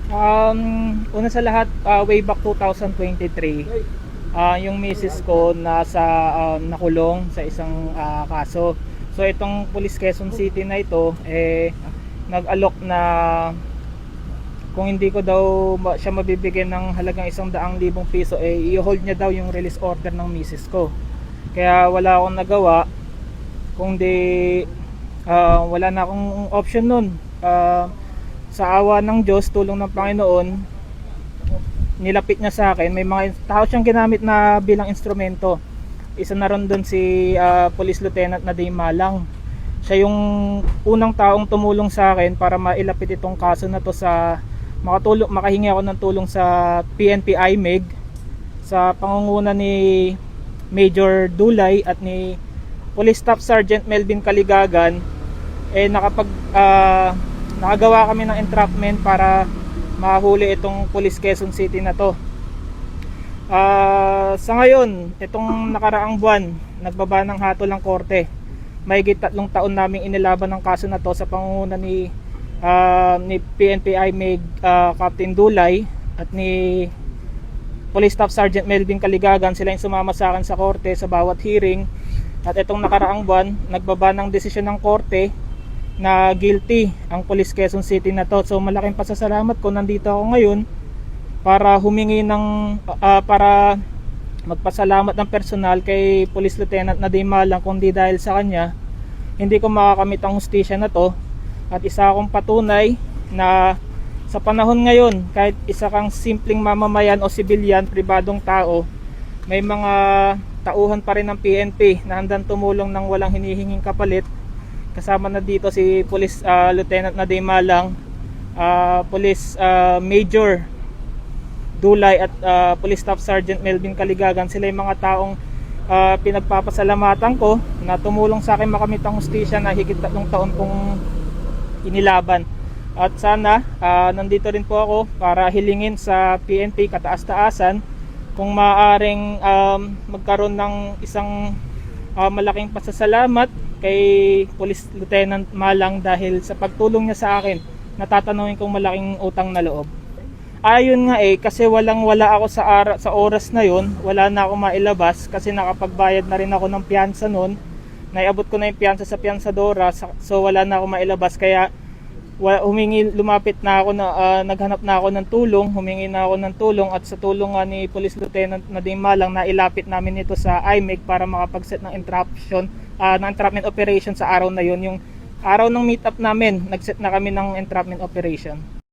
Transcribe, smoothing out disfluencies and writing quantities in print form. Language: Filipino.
Una sa lahat, way back 2023, yung misis ko nasa nakulong sa isang kaso. So itong Police Quezon City na ito nag-alok na kung hindi ko daw siya mabibigyan ng halagang 100,000 piso, i-hold niya daw yung release order ng misis ko. Kaya wala akong nagawa kundi wala na akong option nun. Sa awa ng Diyos, tulong ng Panginoon, nilapit niya sa akin. May mga tao siyang ginamit na bilang instrumento. Isa na ron doon si Police Lieutenant Nadim Malang. Siya yung unang taong tumulong sa akin para mailapit itong kaso na to sa makahingi ako ng tulong sa PNP IMEG sa pangunguna ni Major Dulay at ni Police Staff Sergeant Melvin Kaligagan. Nakagawa kami ng entrapment para mahuli itong Police Quezon City na to. Sa ngayon, itong nakaraang buwan, nagbaba ng hatol ang korte. Mahigit 3 taon naming inilaban ng kaso na to sa pangunguna ni PNP IMEG Captain Dulay at ni Police Staff Sergeant Melvin Kaligagan. Sila yung sumama sa akin sa korte sa bawat hearing. At itong nakaraang buwan, nagbaba ng desisyon ng korte na guilty ang Police Quezon City na to. So malaking pasasalamat ko, nandito ako ngayon para humingi ng para magpasalamat ng personal kay Police Lieutenant Nadim Malang. Kundi dahil sa kanya, hindi ko makakamit ang hustisya na to. At isa akong patunay na sa panahon ngayon, kahit isa kang simpleng mamamayan o sibilyan, pribadong tao, may mga tauhan pa rin ng PNP na handang tumulong ng walang hinihinging kapalit. Kasama na dito si Police Lieutenant Nadim Malang, Police Major Dulay at Police Staff Sergeant Melvin Kaligagan. Sila yung mga taong pinagpapasalamatan ko na tumulong sa akin makamit ang hustisya na higit 3 taon kong inilaban. At sana nandito rin po ako para hilingin sa PNP kataas-taasan kung maaaring magkaroon ng isang malaking pasasalamat kay Police Lieutenant Malang dahil sa pagtulong niya sa akin. Natatanungin kong malaking utang na loob. Ayun nga kasi wala ako sa oras na yun. Wala na ako mailabas kasi nakapagbayad na rin ako ng piyansa noon. Naiabot ko na yung piyansa sa piyansadora, so wala na ako mailabas. Kaya lumapit na ako naghanap na ako ng tulong, humingi na ako ng tulong, at sa tulong ni Police Lieutenant Nadim Malang na ilapit namin ito sa IMEG para makapag-set ng entrapment operation sa araw na yun. Yung araw ng meet up namin, nag-set na kami ng entrapment operation.